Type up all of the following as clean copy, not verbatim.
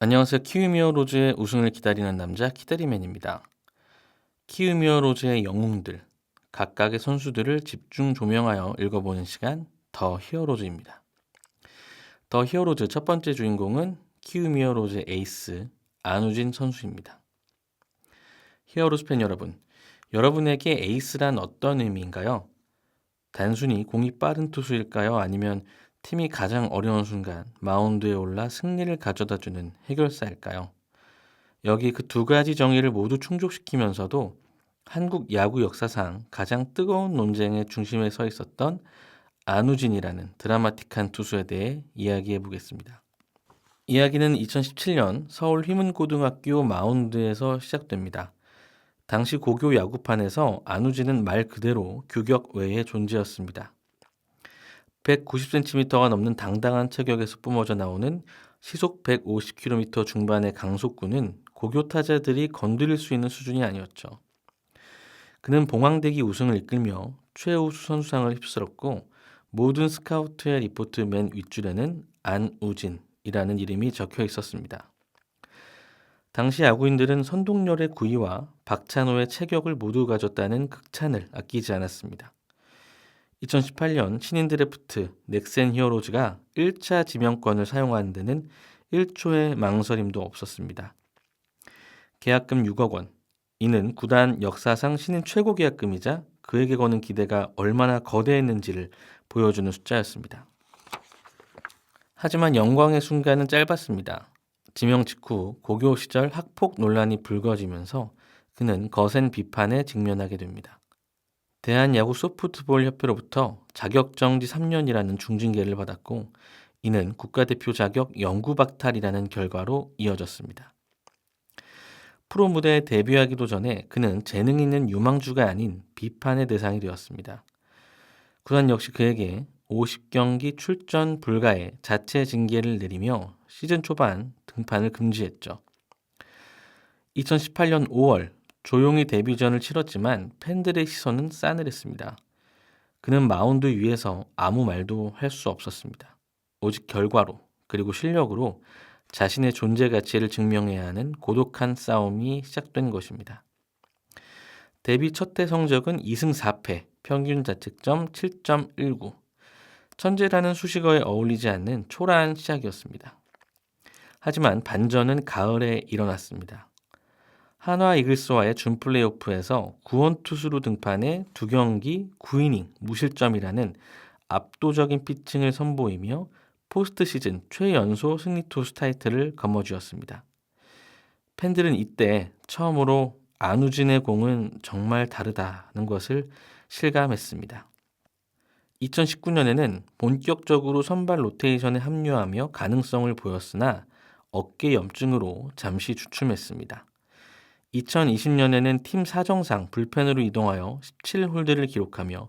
안녕하세요. 키움히어 로즈의 우승을 기다리는 남자 키다리맨입니다. 키움히어 로즈의 영웅들, 각각의 선수들을 집중 조명하여 읽어보는 시간 더 히어로즈입니다. 더 히어로즈 첫 번째 주인공은 키움히어 로즈의 에이스 안우진 선수입니다. 히어로즈 팬 여러분, 여러분에게 에이스란 어떤 의미인가요? 단순히 공이 빠른 투수일까요? 아니면 팀이 가장 어려운 순간 마운드에 올라 승리를 가져다주는 해결사일까요? 여기 그 두 가지 정의를 모두 충족시키면서도 한국 야구 역사상 가장 뜨거운 논쟁의 중심에 서 있었던 안우진이라는 드라마틱한 투수에 대해 이야기해 보겠습니다. 이야기는 2017년 서울 휘문고등학교 마운드에서 시작됩니다. 당시 고교 야구판에서 안우진은 말 그대로 규격 외의 존재였습니다. 190cm가 넘는 당당한 체격에서 뿜어져 나오는 시속 150km 중반의 강속구는 고교 타자들이 건드릴 수 있는 수준이 아니었죠. 그는 봉황대기 우승을 이끌며 최우수 선수상을 휩쓸었고 모든 스카우트의 리포트 맨 윗줄에는 안우진이라는 이름이 적혀 있었습니다. 당시 야구인들은 선동열의 구위와 박찬호의 체격을 모두 가졌다는 극찬을 아끼지 않았습니다. 2018년 신인 드래프트 넥센 히어로즈가 1차 지명권을 사용하는 데는 1초의 망설임도 없었습니다. 계약금 6억 원. 이는 구단 역사상 신인 최고 계약금이자 그에게 거는 기대가 얼마나 거대했는지를 보여주는 숫자였습니다. 하지만 영광의 순간은 짧았습니다. 지명 직후 고교 시절 학폭 논란이 불거지면서 그는 거센 비판에 직면하게 됩니다. 대한야구 소프트볼 협회로부터 자격정지 3년이라는 중징계를 받았고 이는 국가대표 자격 영구 박탈이라는 결과로 이어졌습니다. 프로 무대에 데뷔하기도 전에 그는 재능 있는 유망주가 아닌 비판의 대상이 되었습니다. 구단 역시 그에게 50경기 출전 불가의 자체 징계를 내리며 시즌 초반 등판을 금지했죠. 2018년 5월 조용히 데뷔전을 치렀지만 팬들의 시선은 싸늘했습니다. 그는 마운드 위에서 아무 말도 할 수 없었습니다. 오직 결과로 그리고 실력으로 자신의 존재 가치를 증명해야 하는 고독한 싸움이 시작된 것입니다. 데뷔 첫 해 성적은 2승 4패, 평균 자책점 7.19. 천재라는 수식어에 어울리지 않는 초라한 시작이었습니다. 하지만 반전은 가을에 일어났습니다. 한화 이글스와의 준 플레이오프에서 구원 투수로 등판해 2경기 9이닝 무실점이라는 압도적인 피칭을 선보이며 포스트 시즌 최연소 승리 투수 타이틀을 거머쥐었습니다. 팬들은 이때 처음으로 안우진의 공은 정말 다르다는 것을 실감했습니다. 2019년에는 본격적으로 선발 로테이션에 합류하며 가능성을 보였으나 어깨 염증으로 잠시 주춤했습니다. 2020년에는 팀 사정상 불펜으로 이동하여 17홀드를 기록하며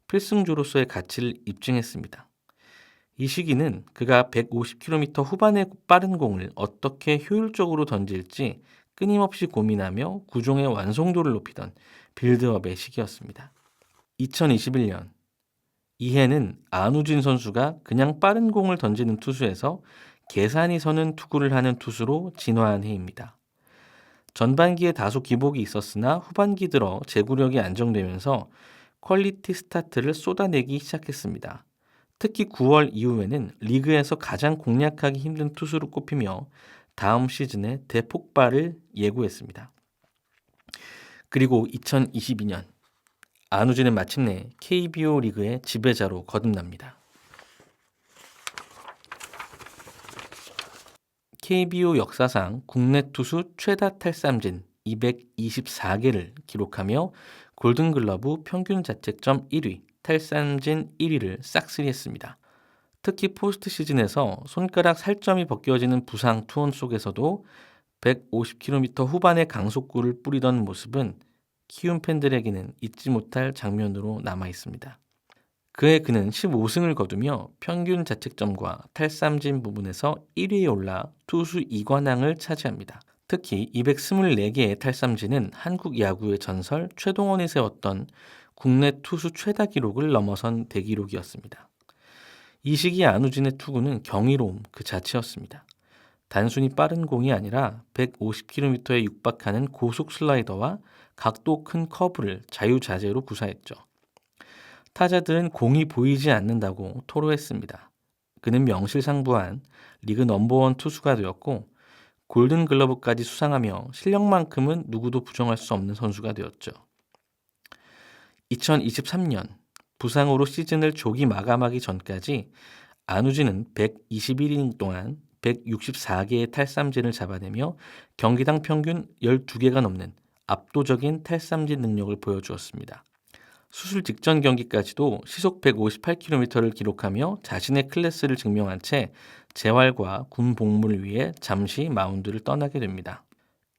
필승조로서의 가치를 입증했습니다. 이 시기는 그가 150km 후반의 빠른 공을 어떻게 효율적으로 던질지 끊임없이 고민하며 구종의 완성도를 높이던 빌드업의 시기였습니다. 2021년 이 해는 안우진 선수가 그냥 빠른 공을 던지는 투수에서 계산이 서는 투구를 하는 투수로 진화한 해입니다. 전반기에 다소 기복이 있었으나 후반기 들어 제구력이 안정되면서 퀄리티 스타트를 쏟아내기 시작했습니다. 특히 9월 이후에는 리그에서 가장 공략하기 힘든 투수로 꼽히며 다음 시즌에 대폭발을 예고했습니다. 그리고 2022년 안우진은 마침내 KBO 리그의 지배자로 거듭납니다. KBO 역사상 국내 투수 최다 탈삼진 224개를 기록하며 골든글러브 평균 자책점 1위, 탈삼진 1위를 싹쓸이했습니다. 특히 포스트 시즌에서 손가락 살점이 벗겨지는 부상 투혼 속에서도 150km 후반의 강속구를 뿌리던 모습은 키움 팬들에게는 잊지 못할 장면으로 남아 있습니다. 그해 그는 15승을 거두며 평균 자책점과 탈삼진 부분에서 1위에 올라 투수 2관왕을 차지합니다. 특히 224개의 탈삼진은 한국 야구의 전설 최동원이 세웠던 국내 투수 최다 기록을 넘어선 대기록이었습니다. 이 시기 안우진의 투구는 경이로움 그 자체였습니다. 단순히 빠른 공이 아니라 150km에 육박하는 고속 슬라이더와 각도 큰 커브를 자유자재로 구사했죠. 타자들은 공이 보이지 않는다고 토로했습니다. 그는 명실상부한 리그 넘버원 투수가 되었고 골든글러브까지 수상하며 실력만큼은 누구도 부정할 수 없는 선수가 되었죠. 2023년 부상으로 시즌을 조기 마감하기 전까지 안우진은 121이닝 동안 164개의 탈삼진을 잡아내며 경기당 평균 12개가 넘는 압도적인 탈삼진 능력을 보여주었습니다. 수술 직전 경기까지도 시속 158km를 기록하며 자신의 클래스를 증명한 채 재활과 군 복무를 위해 잠시 마운드를 떠나게 됩니다.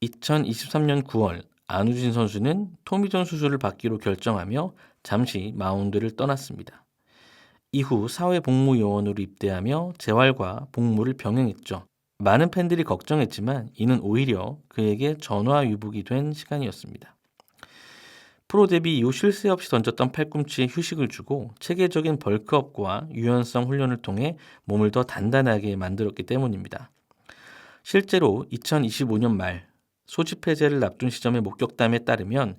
2023년 9월 안우진 선수는 토미존 수술을 받기로 결정하며 잠시 마운드를 떠났습니다. 이후 사회복무요원으로 입대하며 재활과 복무를 병행했죠. 많은 팬들이 걱정했지만 이는 오히려 그에게 전화위복이 된 시간이었습니다. 프로 데뷔 이후 쉴 새 없이 던졌던 팔꿈치에 휴식을 주고 체계적인 벌크업과 유연성 훈련을 통해 몸을 더 단단하게 만들었기 때문입니다. 실제로 2025년 말 소집 해제를 앞둔 시점의 목격담에 따르면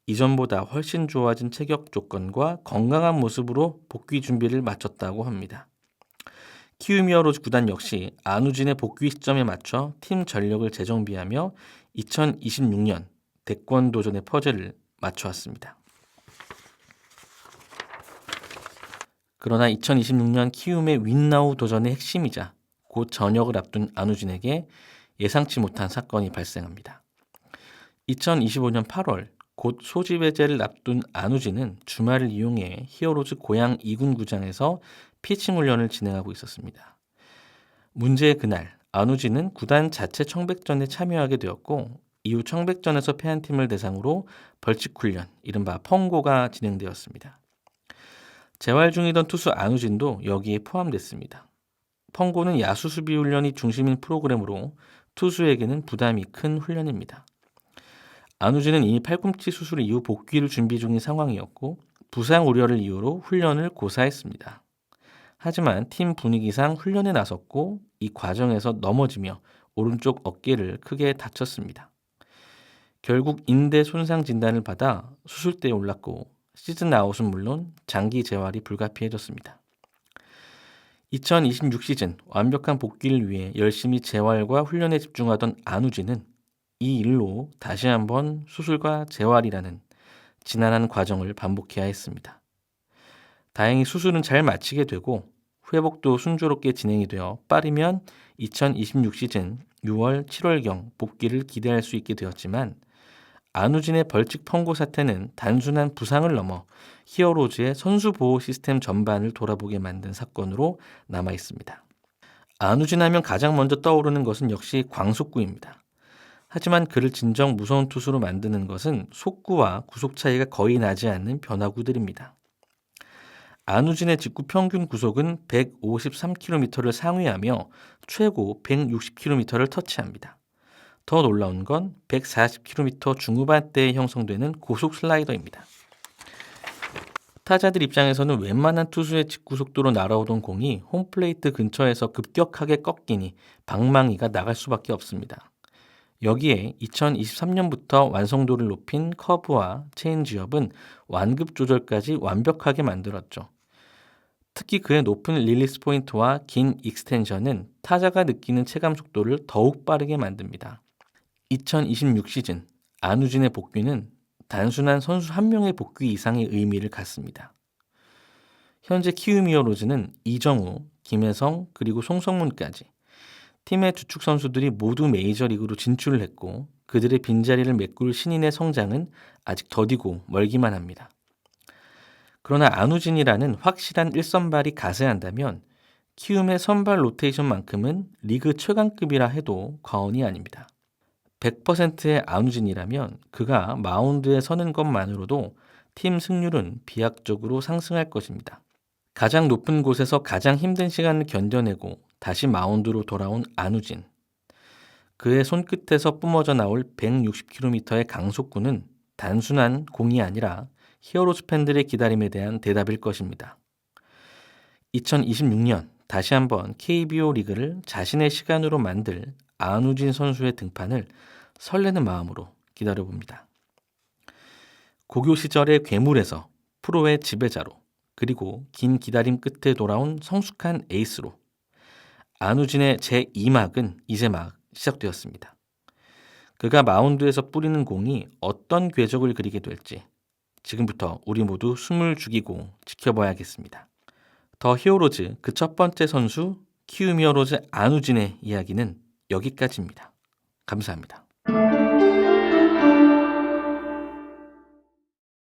이전보다 훨씬 좋아진 체격 조건과 건강한 모습으로 복귀 준비를 마쳤다고 합니다. 키움 히어로즈 구단 역시 안우진의 복귀 시점에 맞춰 팀 전력을 재정비하며 2026년 대권 도전의 퍼즐을 맞춰왔습니다. 그러나 2026년 키움의 윈나우 도전의 핵심이자 곧 전역을 앞둔 안우진에게 예상치 못한 사건이 발생합니다. 2025년 8월 곧 소집 해제를 앞둔 안우진은 주말을 이용해 히어로즈 고향 2군 구장에서 피칭 훈련을 진행하고 있었습니다. 문제의 그날 안우진은 구단 자체 청백전에 참여하게 되었고 이후 청백전에서 패한 팀을 대상으로 벌칙 훈련, 이른바 펑고가 진행되었습니다. 재활 중이던 투수 안우진도 여기에 포함됐습니다. 펑고는 야수 수비 훈련이 중심인 프로그램으로 투수에게는 부담이 큰 훈련입니다. 안우진은 이미 팔꿈치 수술 이후 복귀를 준비 중인 상황이었고 부상 우려를 이유로 훈련을 고사했습니다. 하지만 팀 분위기상 훈련에 나섰고 이 과정에서 넘어지며 오른쪽 어깨를 크게 다쳤습니다. 결국 인대 손상 진단을 받아 수술대에 올랐고 시즌 아웃은 물론 장기 재활이 불가피해졌습니다. 2026 시즌 완벽한 복귀를 위해 열심히 재활과 훈련에 집중하던 안우진은 이 일로 다시 한번 수술과 재활이라는 지난한 과정을 반복해야 했습니다. 다행히 수술은 잘 마치게 되고 회복도 순조롭게 진행이 되어 빠르면 2026 시즌 6월, 7월경 복귀를 기대할 수 있게 되었지만 안우진의 벌칙 펑고 사태는 단순한 부상을 넘어 히어로즈의 선수 보호 시스템 전반을 돌아보게 만든 사건으로 남아 있습니다. 안우진 하면 가장 먼저 떠오르는 것은 역시 광속구입니다. 하지만 그를 진정 무서운 투수로 만드는 것은 속구와 구속 차이가 거의 나지 않는 변화구들입니다. 안우진의 직구 평균 구속은 153km를 상회하며 최고 160km를 터치합니다. 더 놀라운 건 140km 중후반대에 형성되는 고속 슬라이더입니다. 타자들 입장에서는 웬만한 투수의 직구 속도로 날아오던 공이 홈플레이트 근처에서 급격하게 꺾이니 방망이가 나갈 수밖에 없습니다. 여기에 2023년부터 완성도를 높인 커브와 체인지업은 완급 조절까지 완벽하게 만들었죠. 특히 그의 높은 릴리스 포인트와 긴 익스텐션은 타자가 느끼는 체감 속도를 더욱 빠르게 만듭니다. 2026 시즌 안우진의 복귀는 단순한 선수 한 명의 복귀 이상의 의미를 갖습니다. 현재 키움 히어로즈는 이정우, 김혜성 그리고 송성문까지 팀의 주축 선수들이 모두 메이저리그로 진출을 했고 그들의 빈자리를 메꿀 신인의 성장은 아직 더디고 멀기만 합니다. 그러나 안우진이라는 확실한 1선발이 가세한다면 키움의 선발 로테이션만큼은 리그 최강급이라 해도 과언이 아닙니다. 100%의 안우진이라면 그가 마운드에 서는 것만으로도 팀 승률은 비약적으로 상승할 것입니다. 가장 높은 곳에서 가장 힘든 시간을 견뎌내고 다시 마운드로 돌아온 안우진. 그의 손끝에서 뿜어져 나올 160km의 강속구는 단순한 공이 아니라 히어로즈 팬들의 기다림에 대한 대답일 것입니다. 2026년 다시 한번 KBO 리그를 자신의 시간으로 만들 안우진 선수의 등판을 설레는 마음으로 기다려봅니다. 고교 시절의 괴물에서 프로의 지배자로, 그리고 긴 기다림 끝에 돌아온 성숙한 에이스로 안우진의 제2막은 이제 막 시작되었습니다. 그가 마운드에서 뿌리는 공이 어떤 궤적을 그리게 될지 지금부터 우리 모두 숨을 죽이고 지켜봐야겠습니다. 더 히어로즈 그 첫 번째 선수 키움 히어로즈 안우진의 이야기는 여기까지입니다. 감사합니다.